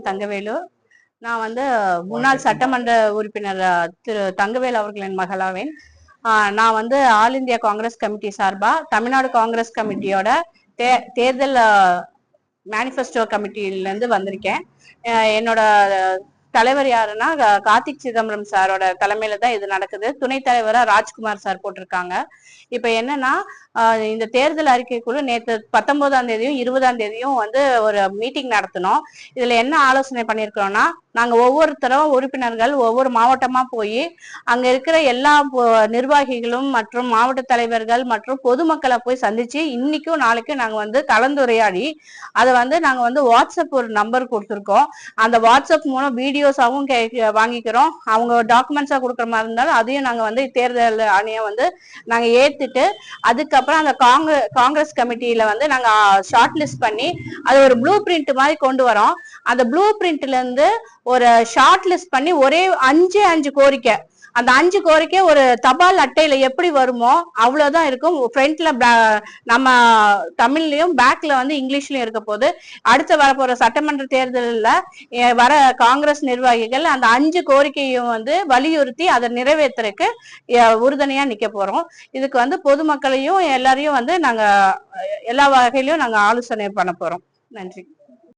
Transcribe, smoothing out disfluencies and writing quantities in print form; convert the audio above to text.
தங்கவேலு. நான் முன்னாள் சட்டமன்ற உறுப்பினர் திரு தங்கவேலு அவர்களின் மகளாவேன். நான் ஆல் இந்தியா காங்கிரஸ் கமிட்டி சார்பா தமிழ்நாடு காங்கிரஸ் கமிட்டியோட தேர்தல் மேனிஃபெஸ்டோ கமிட்டில இருந்து வந்திருக்கேன். என்னோட தலைவர் யாருன்னா கார்த்திக் சிதம்பரம் சாரோட தலைமையில தான் இது நடக்குது. துணைத் தலைவரா ராஜ்குமார் சார் போட்டிருக்காங்க. இப்ப என்னன்னா இந்த தேர்தல் அறிக்கைக்குழு நேற்று 19ஆம் தேதியும் 20ஆம் தேதியும் ஒரு மீட்டிங் நடத்தினோம். இதுல என்ன ஆலோசனை பண்ணிருக்கிறோம்னா, நாங்க ஒவ்வொருத்தரும் உறுப்பினர்கள் ஒவ்வொரு மாவட்டமா போய் அங்க இருக்கிற எல்லா நிர்வாகிகளும் மற்றும் மாவட்ட தலைவர்கள் மற்றும் பொதுமக்களை போய் சந்திச்சு இன்னைக்கும் நாளைக்கும் நாங்க கலந்துரையாடி அதை நாங்க வாட்ஸ்அப் ஒரு நம்பர் கொடுத்துருக்கோம். அந்த வாட்ஸ்அப் மூலம் வீடியோஸாவும் வாங்கிக்கிறோம். அவங்க டாக்குமெண்ட்ஸா கொடுக்குற மாதிரி இருந்தாலும் அதையும் நாங்க தேர்தல் ஆணையம் நாங்க ஏத்துட்டு அதுக்கப்புறம் அந்த காங்கிரஸ் கமிட்டியில நாங்க ஷார்ட் லிஸ்ட் பண்ணி அது ஒரு ப்ளூ பிரிண்ட் மாதிரி கொண்டு வரோம். அந்த ப்ளூ பிரிண்ட்ல இருந்து ஒரு ஷார்ட் லிஸ்ட் பண்ணி ஒரே 5 கோரிக்கை, அந்த 5 கோரிக்கை ஒரு தபால் அட்டையில எப்படி வருமோ அவ்வளவுதான் இருக்கும். ஃப்ரண்ட்ல நம்ம தமிழ்லயும் பேக்ல இங்கிலீஷ்லயும் இருக்க போது அடுத்த வரப்போற சட்டமன்ற தேர்தலில் வர காங்கிரஸ் நிர்வாகிகள் அந்த 5 கோரிக்கையும் வலியுறுத்தி அதை நிறைவேற்றுறதுக்கு உறுதுணையா நிக்க போறோம். இதுக்கு பொதுமக்களையும் எல்லாரையும் நாங்க எல்லா வகையிலையும் நாங்க ஆலோசனை பண்ண போறோம். நன்றி.